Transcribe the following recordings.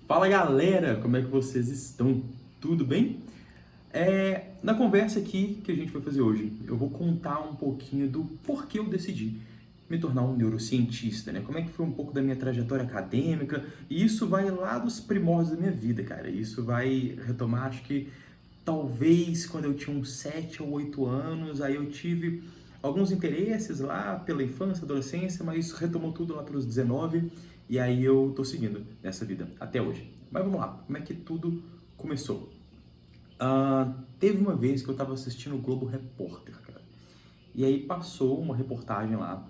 Fala galera, como é que vocês estão? Tudo bem? Na conversa aqui que a gente vai fazer hoje, eu vou contar um pouquinho do porquê eu decidi me tornar um neurocientista, né? Como é que foi um pouco da minha trajetória acadêmica, e isso vai lá dos primórdios da minha vida, cara. Isso vai retomar, acho que talvez quando eu tinha uns 7 ou 8 anos, aí eu tive alguns interesses lá pela infância, adolescência, mas isso retomou tudo lá pelos 19, e aí eu tô seguindo nessa vida até hoje. Mas vamos lá, como é que tudo começou? Teve uma vez que eu tava assistindo o Globo Repórter, cara, e aí passou uma reportagem lá,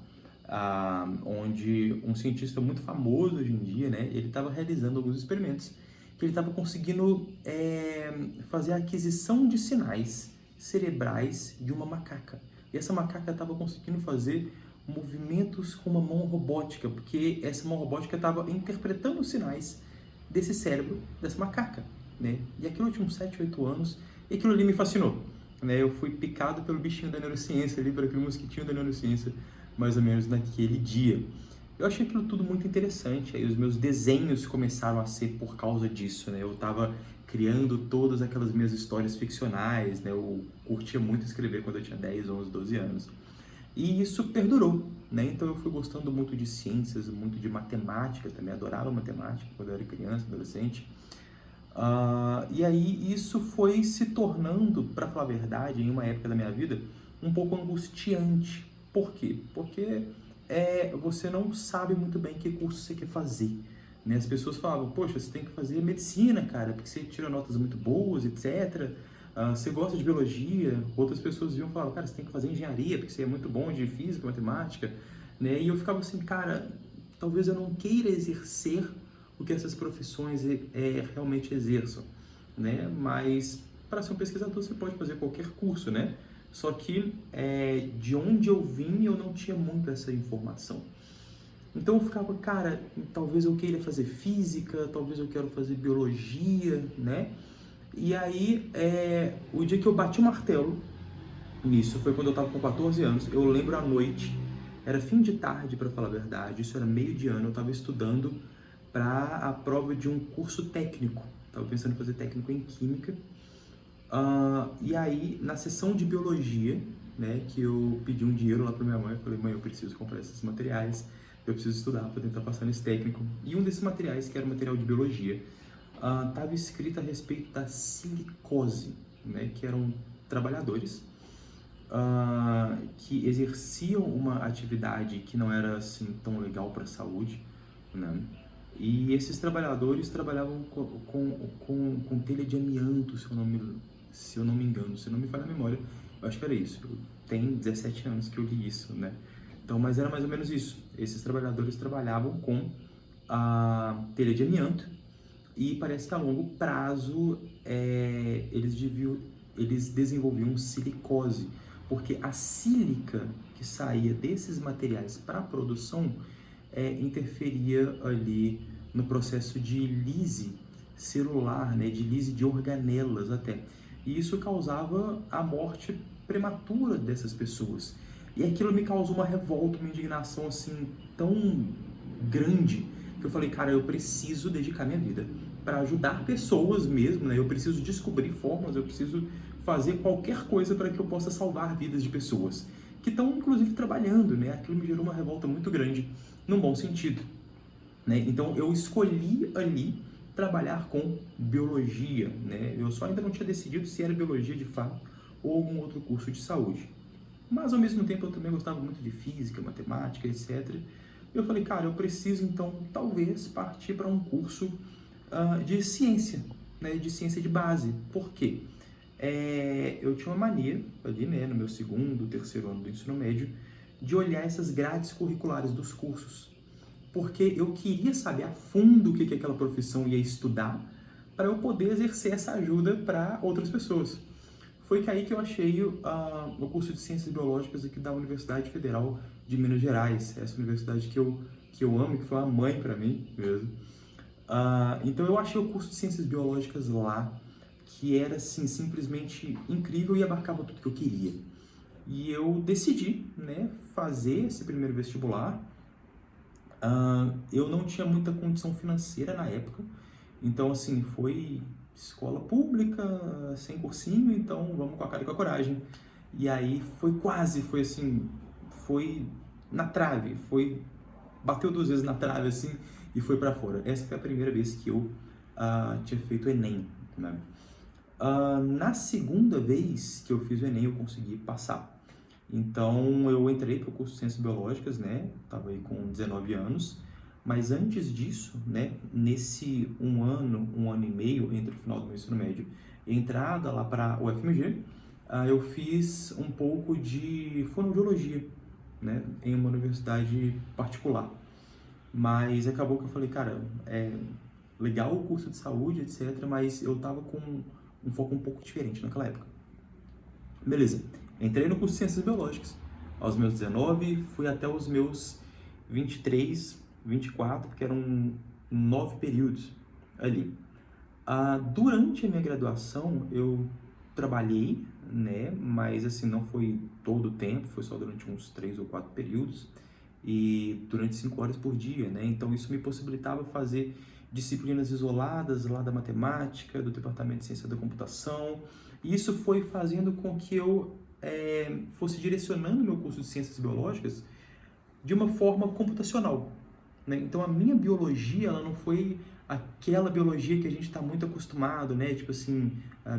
onde um cientista muito famoso hoje em dia, né, ele estava realizando alguns experimentos, que ele estava conseguindo fazer a aquisição de sinais cerebrais de uma macaca. E essa macaca estava conseguindo fazer movimentos com uma mão robótica, porque essa mão robótica estava interpretando os sinais desse cérebro dessa macaca, né? E aquilo eu tinha uns 7, 8 anos, e aquilo ali me fascinou, né? Eu fui picado pelo bichinho da neurociência ali, por aquele mosquitinho da neurociência, mais ou menos naquele dia. Eu achei aquilo tudo muito interessante, aí os meus desenhos começaram a ser por causa disso, né? Eu estava criando todas aquelas minhas histórias ficcionais, né? Eu curtia muito escrever quando eu tinha 10, 11, 12 anos. E isso perdurou, né? Então eu fui gostando muito de ciências, muito de matemática também, adorava matemática quando eu era criança, adolescente. E aí isso foi se tornando, para falar a verdade, em uma época da minha vida, um pouco angustiante. Por quê? Porque você não sabe muito bem que curso você quer fazer, né? As pessoas falavam, poxa, você tem que fazer medicina, cara, porque você tira notas muito boas, etc. Você gosta de biologia. Outras pessoas iam falar, cara, você tem que fazer engenharia, porque você é muito bom de física, matemática, né? E eu ficava assim, cara, talvez eu não queira exercer o que essas profissões realmente exerçam, né? Mas para ser um pesquisador você pode fazer qualquer curso, né? Só que de onde eu vim eu não tinha muito essa informação. Então eu ficava, cara, talvez eu queira fazer física, talvez eu quero fazer biologia, né? E aí, o dia que eu bati o martelo nisso foi quando eu estava com 14 anos. Eu lembro à noite, era fim de tarde, para falar a verdade, isso era meio de ano, eu estava estudando para a prova de um curso técnico. Estava pensando em fazer técnico em química. E aí, na sessão de biologia, né, que eu pedi um dinheiro lá para minha mãe, eu falei, mãe, eu preciso comprar esses materiais, eu preciso estudar para tentar passar nesse técnico. E um desses materiais, que era um material de biologia, estava escrito a respeito da silicose, né, que eram trabalhadores que exerciam uma atividade que não era assim tão legal para a saúde, né? E esses trabalhadores trabalhavam com telha de amianto, se eu não me engano, se não me falha a memória, eu acho que era isso. Tem 17 anos que eu li isso, né? Então, mas era mais ou menos isso. Esses trabalhadores trabalhavam com a telha de amianto e parece que a longo prazo eles desenvolviam silicose, porque a sílica que saía desses materiais para a produção interferia ali no processo de lise celular, né, de lise de organelas até. E isso causava a morte prematura dessas pessoas. E aquilo me causou uma revolta, uma indignação assim tão grande que eu falei, cara, eu preciso dedicar minha vida para ajudar pessoas mesmo, né? Eu preciso descobrir formas, eu preciso fazer qualquer coisa para que eu possa salvar vidas de pessoas que estão, inclusive, trabalhando, né? Aquilo me gerou uma revolta muito grande, num bom sentido, né? Então, eu escolhi ali trabalhar com biologia, né? Eu só ainda não tinha decidido se era biologia de fato ou algum outro curso de saúde. Mas, ao mesmo tempo, eu também gostava muito de física, matemática, etc. E eu falei, cara, eu preciso, então, talvez, partir para um curso de ciência, né? De ciência de base. Por quê? Eu tinha uma mania ali, né, no meu segundo, terceiro ano do ensino médio, de olhar essas grades curriculares dos cursos, porque eu queria saber a fundo o que aquela profissão ia estudar para eu poder exercer essa ajuda para outras pessoas. Foi que aí que eu achei o curso de Ciências Biológicas aqui da Universidade Federal de Minas Gerais, essa universidade que eu amo e que foi uma mãe para mim mesmo. Então eu achei o curso de Ciências Biológicas lá, que era assim, simplesmente incrível e abarcava tudo que eu queria. E eu decidi, né, fazer esse primeiro vestibular. Eu não tinha muita condição financeira na época, Então, assim, foi escola pública, sem cursinho, então vamos com a cara e com a coragem. E aí foi assim, foi na trave, bateu 2 vezes na trave, assim, e foi para fora. Essa foi a primeira vez que eu tinha feito o Enem, né? Na segunda vez que eu fiz o Enem, eu consegui passar. Então, eu entrei para o curso de Ciências Biológicas, né? Estava aí com 19 anos. Mas antes disso, né? Nesse um ano e meio entre o final do meu ensino médio e a entrada lá para o UFMG, eu fiz um pouco de fonoaudiologia, né? Em uma universidade particular. Mas acabou que eu falei, cara, é legal o curso de saúde, etc. Mas eu tava com um foco um pouco diferente naquela época. Beleza, entrei no curso de Ciências Biológicas aos meus 19, fui até os meus 23, 24, porque eram 9 períodos ali. Durante a minha graduação, eu trabalhei, né, mas assim, não foi todo o tempo, foi só durante uns 3 ou 4 períodos e durante 5 horas por dia, né, então isso me possibilitava fazer disciplinas isoladas lá da matemática, do departamento de ciência da computação, e isso foi fazendo com que eu fosse direcionando meu curso de ciências biológicas de uma forma computacional, né? Então a minha biologia, ela não foi aquela biologia que a gente está muito acostumado, né? Tipo assim,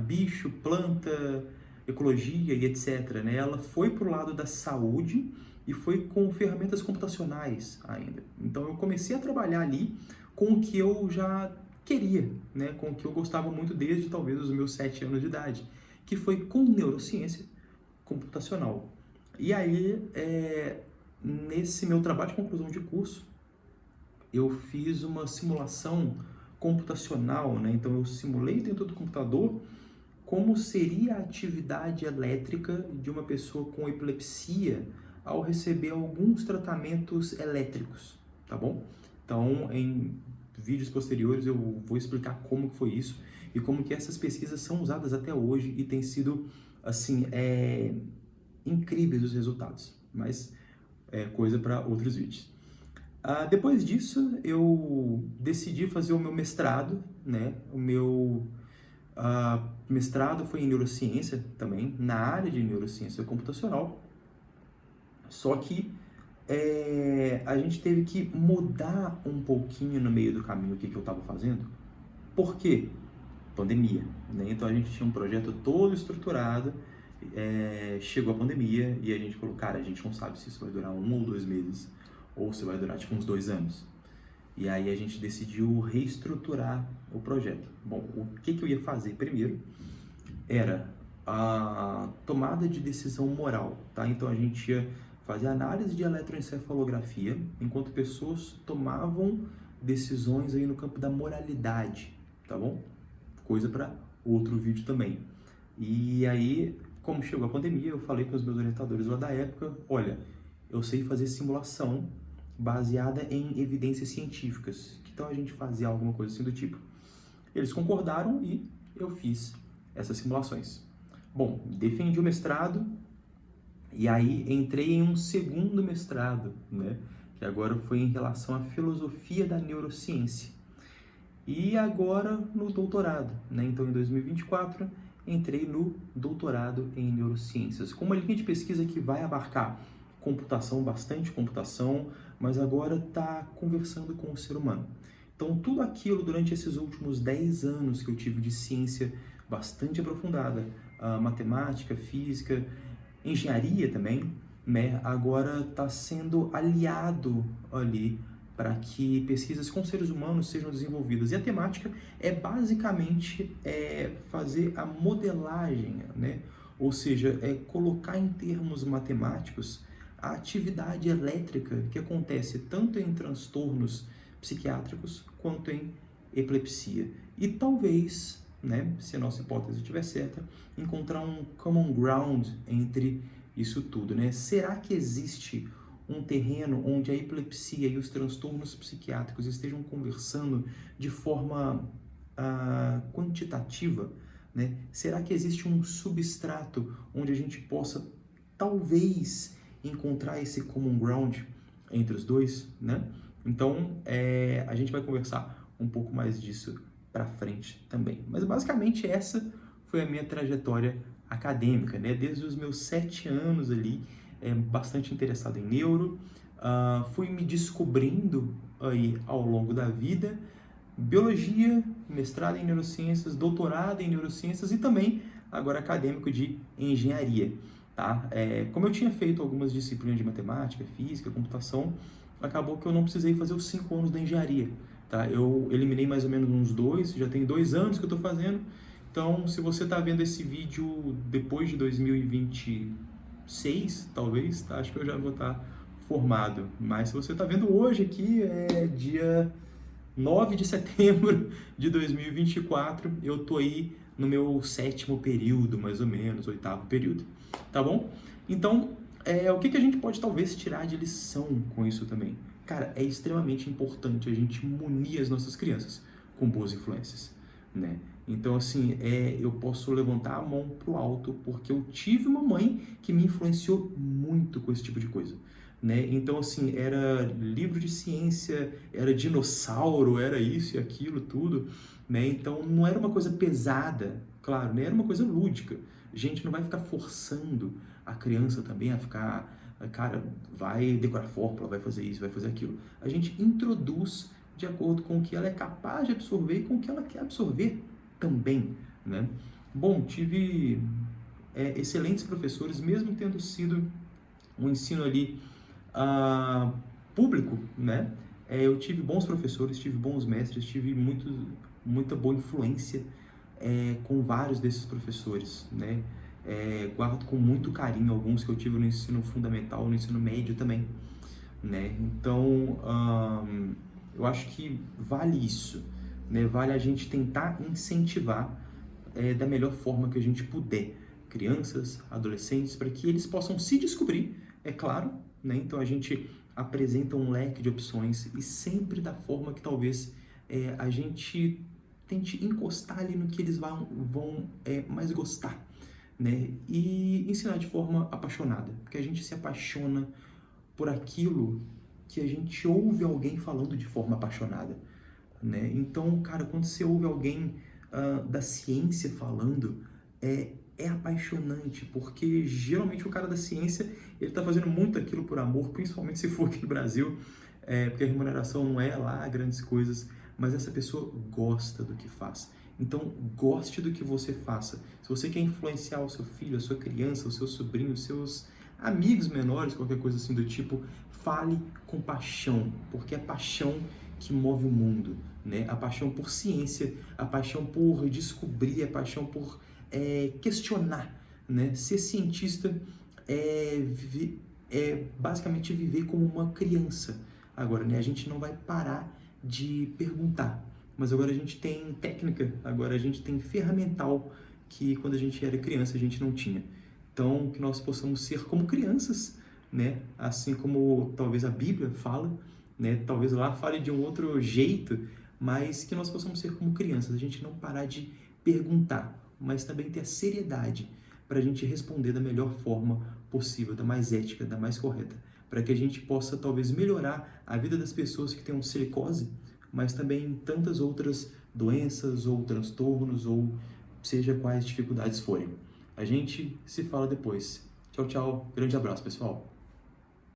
bicho, planta, ecologia e etc, né? Ela foi pro lado da saúde e foi com ferramentas computacionais ainda. Então eu comecei a trabalhar ali com o que eu já queria, né? Com o que eu gostava muito desde talvez os meus 7 anos de idade, que foi com neurociência computacional. E aí, nesse meu trabalho de conclusão de curso, eu fiz uma simulação computacional, né? Então eu simulei dentro do computador como seria a atividade elétrica de uma pessoa com epilepsia ao receber alguns tratamentos elétricos, tá bom? Então, em vídeos posteriores eu vou explicar como que foi isso e como que essas pesquisas são usadas até hoje e tem sido, assim, incríveis os resultados, mas é coisa para outros vídeos. Depois disso, eu decidi fazer o meu mestrado, né? O meu mestrado foi em neurociência também, na área de neurociência computacional. Só que a gente teve que mudar um pouquinho no meio do caminho o que eu estava fazendo. Por quê? Pandemia, né? Então a gente tinha um projeto todo estruturado, chegou a pandemia e a gente falou, cara, a gente não sabe se isso vai durar 1 ou 2 meses ou se vai durar tipo uns 2 anos. E aí a gente decidiu reestruturar o projeto. Bom, o que eu ia fazer primeiro era a tomada de decisão moral, tá? Então a gente ia fazer análise de eletroencefalografia enquanto pessoas tomavam decisões aí no campo da moralidade, tá bom? Coisa para outro vídeo também. E aí, como chegou a pandemia, eu falei com os meus orientadores lá da época, olha, eu sei fazer simulação baseada em evidências científicas. Que tal a gente fazer alguma coisa assim do tipo? Eles concordaram e eu fiz essas simulações. Bom, defendi o mestrado e aí entrei em um segundo mestrado, né? Que agora foi em relação à filosofia da neurociência. E agora no doutorado, né? Então em 2024 entrei no doutorado em neurociências, com uma linha de pesquisa que vai abarcar computação, bastante computação, mas agora está conversando com o ser humano. Então tudo aquilo durante esses últimos 10 anos que eu tive de ciência bastante aprofundada, matemática, física, engenharia também, né? Agora está sendo aliado ali para que pesquisas com seres humanos sejam desenvolvidas. E a temática é basicamente fazer a modelagem, né? Ou seja, colocar em termos matemáticos a atividade elétrica que acontece tanto em transtornos psiquiátricos quanto em epilepsia. E talvez, né, se a nossa hipótese estiver certa, encontrar um common ground entre isso tudo, né? Será que existe um terreno onde a epilepsia e os transtornos psiquiátricos estejam conversando de forma quantitativa, né? Será que existe um substrato onde a gente possa, talvez, encontrar esse common ground entre os dois, né? Então, a gente vai conversar um pouco mais disso para frente também. Mas basicamente essa foi a minha trajetória acadêmica, né? Desde os meus 7 anos ali, bastante interessado em neuro, fui me descobrindo aí ao longo da vida, biologia, mestrado em neurociências, doutorado em neurociências e também agora acadêmico de engenharia, tá? Como eu tinha feito algumas disciplinas de matemática, física, computação, acabou que eu não precisei fazer os 5 anos da engenharia, tá? Eu eliminei mais ou menos uns 2, já tem 2 anos que eu estou fazendo. Então, se você está vendo esse vídeo depois de 2026, talvez, tá? Acho que eu já vou estar formado. Mas se você está vendo hoje aqui, é dia 9 de setembro de 2024, eu tô aí no meu 7º período, mais ou menos, 8º período, tá bom? Então, o que a gente pode talvez tirar de lição com isso também? Cara, é extremamente importante a gente munir as nossas crianças com boas influências, né? Então, assim, eu posso levantar a mão pro alto porque eu tive uma mãe que me influenciou muito com esse tipo de coisa, né? Então, assim, era livro de ciência, era dinossauro, era isso e aquilo, tudo, né? Então, não era uma coisa pesada, claro, né? Era uma coisa lúdica. A gente não vai ficar forçando a criança também a ficar, cara, vai decorar fórmula, vai fazer isso, vai fazer aquilo. A gente introduz de acordo com o que ela é capaz de absorver e com o que ela quer absorver também, né? Bom, tive excelentes professores, mesmo tendo sido um ensino ali público, né? Eu tive bons professores, tive bons mestres, tive muita boa influência com vários desses professores, né? Guardo com muito carinho alguns que eu tive no ensino fundamental, no ensino médio também, né? Então, eu acho que vale isso, né? Vale a gente tentar incentivar da melhor forma que a gente puder crianças, adolescentes, para que eles possam se descobrir, é claro, né? Então a gente apresenta um leque de opções e sempre da forma que talvez a gente tente encostar ali no que eles vão mais gostar, né? E ensinar de forma apaixonada, porque a gente se apaixona por aquilo que a gente ouve alguém falando de forma apaixonada, né? Então, cara, quando você ouve alguém da ciência falando, é apaixonante, porque geralmente o cara da ciência, ele tá fazendo muito aquilo por amor, principalmente se for aqui no Brasil, porque a remuneração não é lá grandes coisas, mas essa pessoa gosta do que faz. Então, goste do que você faça. Se você quer influenciar o seu filho, a sua criança, o seu sobrinho, os seus amigos menores, qualquer coisa assim do tipo, fale com paixão, porque é paixão que move o mundo, né? A paixão por ciência, a paixão por descobrir, a paixão por questionar, né? Ser cientista basicamente viver como uma criança. Agora, né? A gente não vai parar de perguntar, mas agora a gente tem técnica, agora a gente tem ferramental que quando a gente era criança a gente não tinha. Então, que nós possamos ser como crianças, né? Assim como talvez a Bíblia fala, né? Talvez lá fale de um outro jeito, mas que nós possamos ser como crianças, a gente não parar de perguntar, mas também ter a seriedade para a gente responder da melhor forma possível, da mais ética, da mais correta, para que a gente possa talvez melhorar a vida das pessoas que têm silicose, mas também tantas outras doenças ou transtornos ou seja quais dificuldades forem. A gente se fala depois. Tchau, tchau. Grande abraço, pessoal.